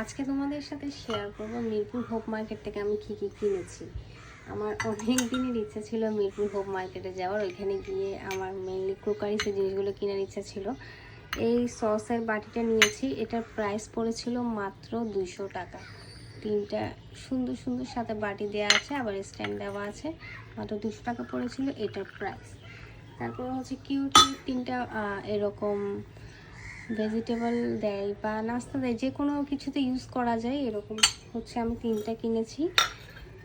আজকে তোমাদের সাথে শেয়ার করব মিরপুর হোপ মার্কেট থেকে আমি কি কি কিনেছি। আমার অনেক দিনের ইচ্ছা ছিল মিরপুর হোপ মার্কেটে যাওয়ার। ওইখানে গিয়ে আমার মেনলি ক্রোকারিসের জিনিসগুলো কেনার ইচ্ছা ছিল। এই সসের বাটিটা নিয়েছি, এটার প্রাইস পড়েছিল মাত্র 200 টাকা। তিনটা সুন্দর সুন্দর সাথে বাটি দেওয়া আছে, আবার স্ট্যান্ড দেওয়া আছে। মাত্র 200 টাকা পড়েছিল এটার প্রাইস। তারপর হচ্ছে কিউট কিউট তিনটা এরকম ভেজিটেবল দেয় বা নাস্তা দেয়, যে কোনো কিছুতে ইউজ করা যায় এরকম হচ্ছে আমি তিনটা কিনেছি।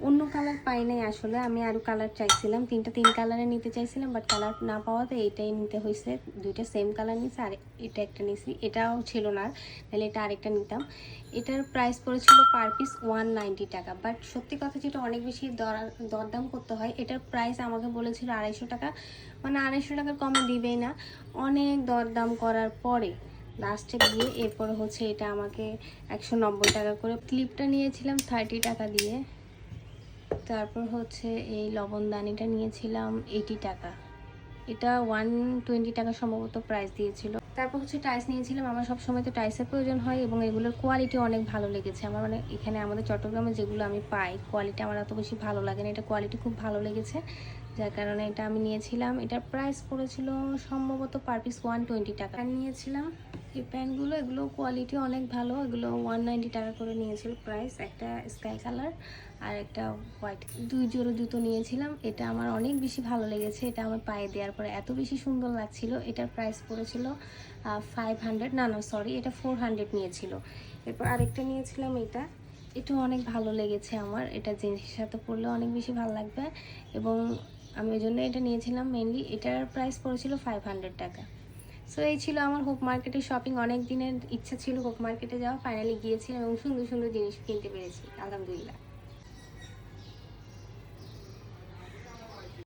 অন্য কালার পাই নাই, আসলে আমি আরও কালার চাইছিলাম, তিন কালারে নিতে চাইছিলাম, বাট কালার না পাওয়াতে এইটাই নিতে হয়েছে। দুইটা সেম কালার নিয়েছি, আর এটা একটা নিয়েছি, এটাও ছিল না, তাহলে এটা আরেকটা নিতাম। এটার প্রাইস পড়েছিল পার পিস 190 টাকা। বাট সত্যি কথা যেটা অনেক বেশি দরদাম করতে হয়। এটার প্রাইস আমাকে বলেছিল 250 টাকা, মানে 250 টাকার কমে দিবেই না। অনেক দরদাম করার পরে লাস্টে গিয়ে এরপরে হচ্ছে এটা আমাকে 190 টাকা করে। ক্লিপটা নিয়েছিলাম 30 টাকা দিয়ে। তারপর হচ্ছে এই লবণদানিটা নিয়েছিলাম 80 টাকা, এটা 120 টাকা সম্ভবত প্রাইস দিয়েছিল। তারপর হচ্ছে টাইস নিয়েছিলাম, আমার সব সময় তো টাইসের প্রয়োজন হয় এবং এগুলোর কোয়ালিটি অনেক ভালো লেগেছে আমার। মানে এখানে আমাদের চট্টগ্রামে যেগুলো আমি পাই কোয়ালিটি আমার এত বেশি ভালো লাগে না, এটা কোয়ালিটি খুব ভালো লেগেছে, যার কারণে এটা আমি নিয়েছিলাম। এটার প্রাইস পড়েছিল সম্ভবত পার পিস 120 টাকা। নিয়েছিলাম এই প্যান্টগুলো, এগুলো কোয়ালিটি অনেক ভালো, এগুলো 190 টাকা করে নিয়েছিল প্রাইস। একটা স্কাই কালার আর একটা হোয়াইট, দুই জোড়া জুতো নিয়েছিলাম। এটা আমার অনেক বেশি ভালো লেগেছে, এটা আমার পায়ে দেওয়ার পরে এত বেশি সুন্দর লাগছিল। এটার প্রাইস পড়েছিল 500, না সরি, এটা 400 নিয়েছিল। এরপর আরেকটা নিয়েছিলাম, এটা অনেক ভালো লেগেছে আমার, এটা জিন্সের সাথে পরলে অনেক বেশি ভালো লাগবে এবং আমি ওই জন্য এটা নিয়েছিলাম মেনলি। এটার প্রাইস পড়েছিল 500 টাকা। সো এই ছিল আমার হোপ মার্কেটের শপিং। অনেক দিনের ইচ্ছা ছিল হোপ মার্কেটে যাওয়া, ফাইনালি গিয়েছিলাম এবং সুন্দর সুন্দর জিনিস কিনতে পেরেছি, আলহামদুলিল্লাহ।